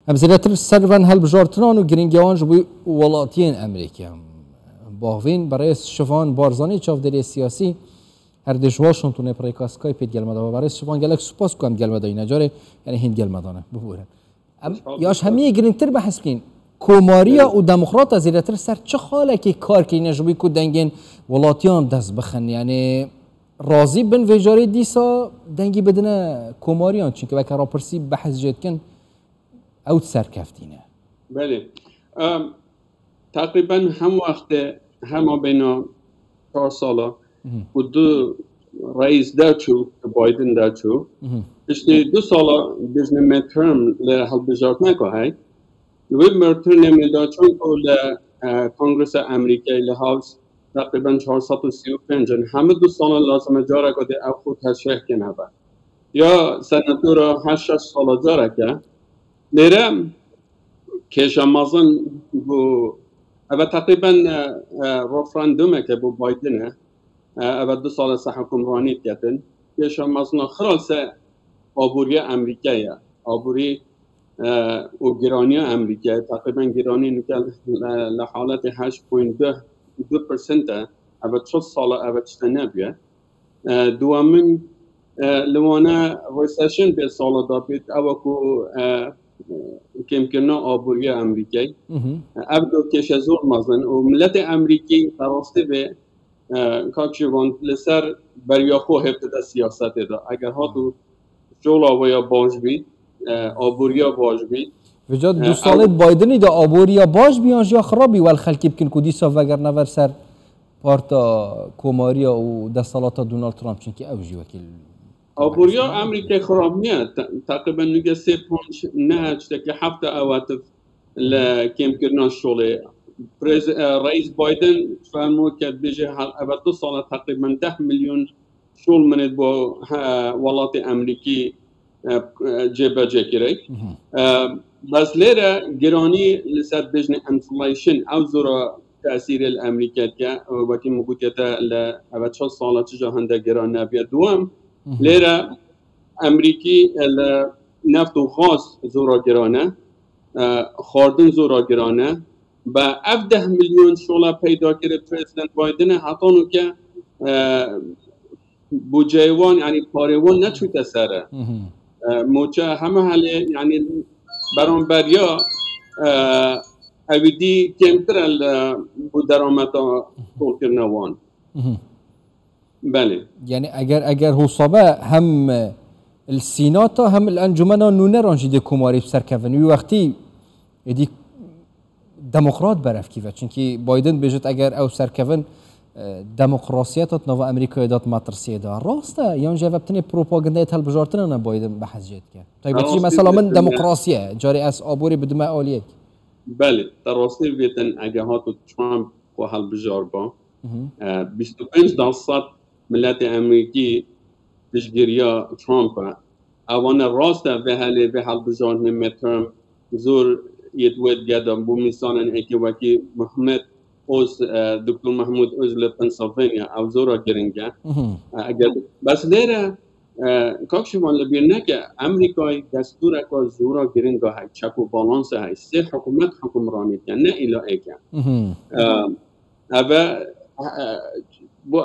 ام زیرتر سرون هل بجارتنان و گرینگیان جبوی ولاتین امریکا باوین برای شفان بارزانی چافداری سیاسی هر دش واشنطن پریکاسکای پید گلمدا و برای شفان گلک سپاس کم گلمدا اینجاره یعنی هند گلمدانه ببورن یاش همیه گرینتر بحث کن کوماریا و دموکرات زیرتر سر چه خاله که کار کنه جبوی کو دنگین ولاتیان دست بخن یعنی راضی بن ویجاری دیسا دنگی بدنه کوماریان چون که وکرا پرسی بحث جد کن او سرکفتینه. بله تقریبا هم وقت هم بین 4 ساله و دو رئیس داشو بایدن داشو اشتی 2 ساله بزن مترم لحال بجارت نکه های لوی مرتر نمیده چون که کنگرس امریکایی لحاظ تقریبا 435 همه 2 ساله لازم جاره که او خود تشریح کنه با یا سناتور 8 ساله جاره که لیرم کش امازن بو اول تقریبا رفراندومه که بو بایدنه اول 2 سال سه حکمرانی کردن کش امازن خلاص آبوری امریکایی آبوری و گرانی امریکایی تقریبا گرانی نکل لحالت 8.2% اول 4 سال اول چتنه بیه دوامن لوانه ریسیشن به سال دابید اوکو که ممکنه آبوری امریکایی ابدو کش زور مزن و ملت امریکی راسته به کاکشوان لسر بریا خو هفته سیاست دا اگر ها تو جولا و یا باج بید آبوریا باج بید وجود 2 سال بایدنی دا آبوریا باج بیانج یا خرابی ول خلکی بکن کدی صاف وگر نور سر پارتا کوماریا و دستالات دونالد ترامپ چون که اوجی وکیل آبوریا امریکا خراب نیست تقریبا نگه 3.9 که هفته اواتف لکیم کردن شله رئیس بایدن فرمود که بیشه اول 2 سال تقریبا 10 میلیون شول منید با ولات امریکی جبهه کردی بس لیره گرانی لسر بجن انفلیشن او زورا تأثیر الامریکا که وقتی موجودیت ل اول 4 سال چجا هنده گران نبیه دوام لیره امریکی نفت و غاز زورا گرانه خاردن زورا گرانه با 10 میلیون شغل پیدا کرده پرزیدنت بایدن حتی که بوجهوان یعنی پاریوان نچوته سره موچه همه حاله یعنی برانبریا اویدی کمتر درآمد تول کردنوان بله یعنی اگر حسابه هم السیناتا هم الانجمن نونه رانجیده کوماری سرکونی وقتی ادی دموکرات برف کیفه چون که بایدن بجت اگر او سرکون دموکراسیات نو امریکا دات ماترسیه دا راسته یا جواب تنی پروپاگاندا تل بجارتن انا بایدن بحث جد که طيب بتجي مثلا من دموکراسیه جاری اس آبوری بدون عالیه بله در راسته ویتن اگه ها تو ترامپ و حل بجار با 25% ملت امریکی تشگیریا ترامپ اوان راسته به حل بجار نمیترم زور یدود گدام بو میسانن اکی وکی محمد اوز دکتر محمود اوز لپنسلوانیا او زورا گرینگه اگر بس لیره کاکشوان لبیرنه که امریکای دستور که زورا گرینگه های چک و بالانس های سه حکومت حکمرانی که نه ایلا ایکن اوه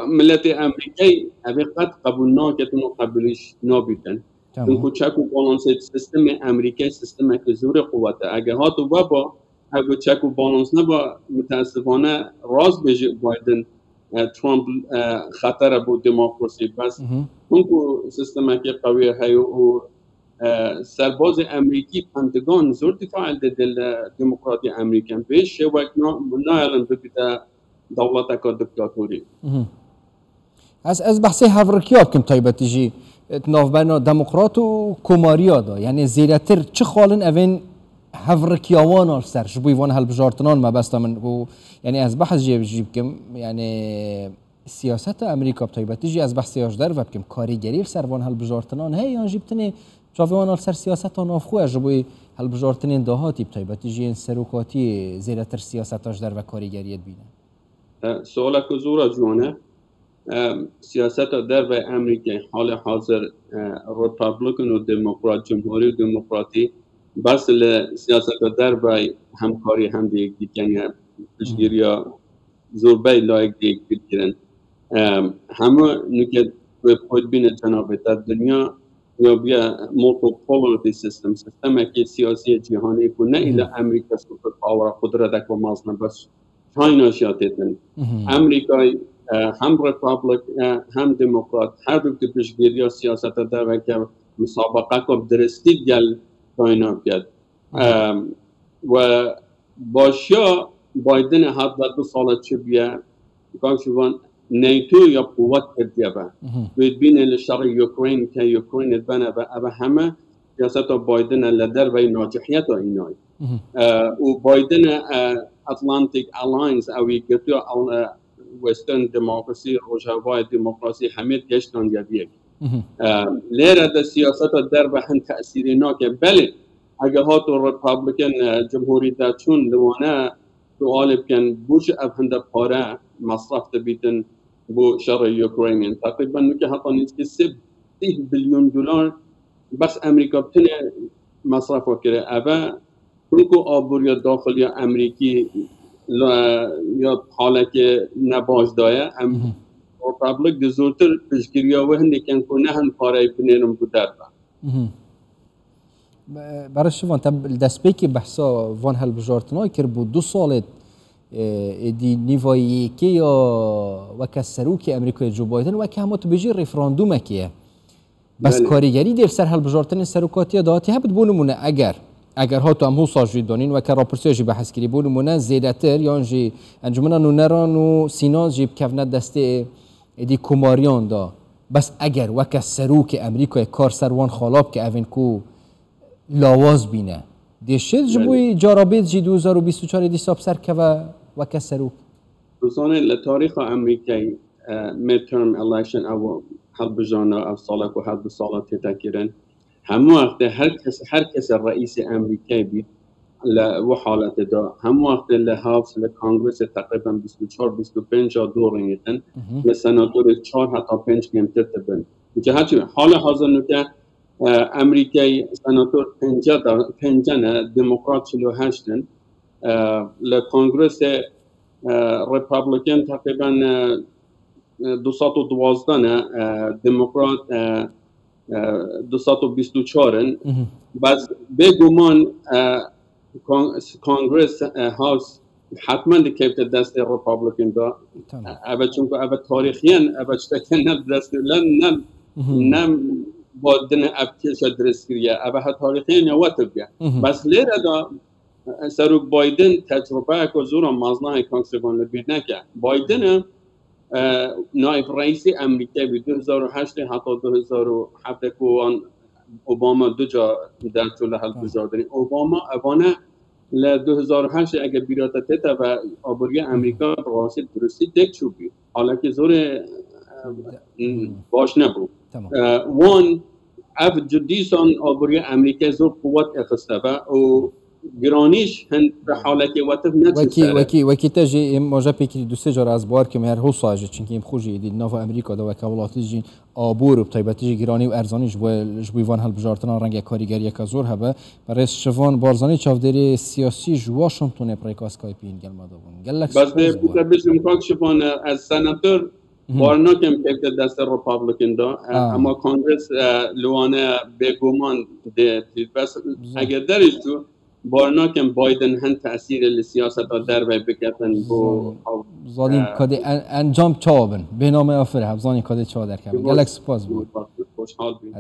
ملت امریکایی اوه قد قبول ناکتون و قبولش نابیدن چون چک و بالانس سیستم امریکایی سیستم که زور قوته اگه ها تو بابا اگه چک و بالانس نبا متاسفانه راز بجه بایدن ترامپ خطر بود دموکراسی بس اون که سیستم که قوی های و سرباز امریکی پنتگان زور دفاع دل دموکراتی امریکن پیش وقت نایلن بکیده دولت که دکتاتوری از بحثی هفرکیاب کم طیبه تیجی تناف بین دموکرات و کوماریا دا یعنی زیرتر چه خالن اوین هفرکیاوان آلسر شبوی وان هل بجارتنان ما بستا من و یعنی از بحث جیب کم یعنی سیاست امریکا طیبه تیجی از بحث یاش در و بکم کاریگری سر وان هل بجارتنان هی یان جیبتنی شافی وان آلسر سیاست آناف خواه جبوی هل بجارتنین دهاتی طیبه تیجی این سروکاتی زیرتر سیاستاش در و کاریگریت بینه سوال که زورا جوانه سیاست در و امریکا حال حاضر ریپابلیکن و دموکرات جمهوری و دموکراتی بس لسیاست دربای همکاری هم دیگه یعنی پشگیریا زوربای لایک دیگه بگیرن همه نکته خود بین جناب در دنیا یا بیا مولتیپولارتی سیستم که سیاسی جهانی کو نه ایلا امریکا سوپر پاور قدرت کو مازن بس چاینا شاتتن امریکای هم ریپابلیک هم دموکرات هر دو که پشگیریا سیاست در که مسابقه کو درستی گل چاینا بیاد و باشیا بایدن حد 2 سال چه بیا کامشون نیتو یا قوت ادیابه بین الشرق اوکراین که اوکراین بنا و همه سیاست بایدن لدر و ناجحیت اینای و بایدن اتلانتیک الاینس او یکتو وسترن دموکراسی روجاوای دموکراسی همه گشتن یا بیگ لیره در سیاست در به هم تأثیری ناکه بله اگه ها تو ریپابلیکن جمهوری در چون دوانه سوال کن بوش افهند پاره مصرف تبیتن بو شر اوکراین تقریبا نکه حتی نیست که 30 بیلیون دلار بس امریکا بتنه مصرف کرده اوه کنکو آبوریا داخلی امریکی یا حالا که نباش دایه ریپابلیک دزورتر پشگیریا و هنده کن کنه هن پاره پنیرم بودر برای شوان تب دست که بحثا وان هل بجارتنا کر بود 2 سالت دی نیوایی که یا وکسرو که امریکای جو بایدن و که همه تو بجی ریفراندوم کیه بس کاریگری در سر هل بجارتن سروکاتی داتی هبت بونمونه اگر ها تو هم هو ساجوید دانین و که راپرسیجی بحث کری بونمونه زیدتر یا انجی انجمنا نو نران و سیناز جیب کفنت دسته دی کماریان دا بس اگر وکسرو که امریکای کار سروان خالاب که اوین کو لاواز بینه دیشت جبوی جارابید جی 2024 دی ساب سر که و کسروک دوستان لتاریخ امریکای midterm election او هل بجانا او سالک و هل بسالات تکیرن همه وقت هر کس رئیس امریکای بید و حالت دا همه وقت لحاظ لکانگرس تقریبا 24-25 دور رنگیتن لسناتور 4 حتی 5 کمتر تبن هرچی حال حاضر نکه امریکای سناتور 50 دموکرات 48 لکنگرس ریپابلیکن تقریبا 212 دموکرات 224 بس بگمان کنگرس هاوس حتما دکیفت دست ریپابلیکن دا اول چونکه اول تاریخیان اول چتکن نب دست لن نم بادن ابتیش درست کریه اول ها تاریخیان یا وقت بیا بس لیره دا سروک بایدن تجربه که زورا مازنای کانگرسیون لبید نکه بایدن نایب رئیس امریکا بی 2008 حتی 2007 که اوباما 2 جا در طول حل بزاردنی اوباما اوانه ل 2008 اگه بیراتا تیتا و آبوری امریکا راستی درستی دک چوبی حالا که زور باش نبود وان اف جدیسان آبوری امریکا زور قوت اخسته و گرانیش هند به حالت وقت نتیجه وکی تجی موجب پیکی 2-3 جار از بار که مهر حساج چونکه خوشی دید ناف امریکا دو وکالات جی آبور و طیبتی گرانی و ارزانی جبویوان هل بجارتنا رنگ کاریگری کازور هبه برای شوان بارزانی چافدری سیاسی واشنگتن پریکاس کایپین گل مداون گلک بس به بسیم کاک شوان از سناتور بارنا کم که دست ریپابلیکن دا اما کانگرس لوانه بگمان ده بس اگر درش تو بارنا کم بایدن هن تأثیر لسیاست در بای بکتن بو زادین کده انجام چابن به نام آفره هم زانی کده چا در کبه گلک سپاس بود خوشحال بود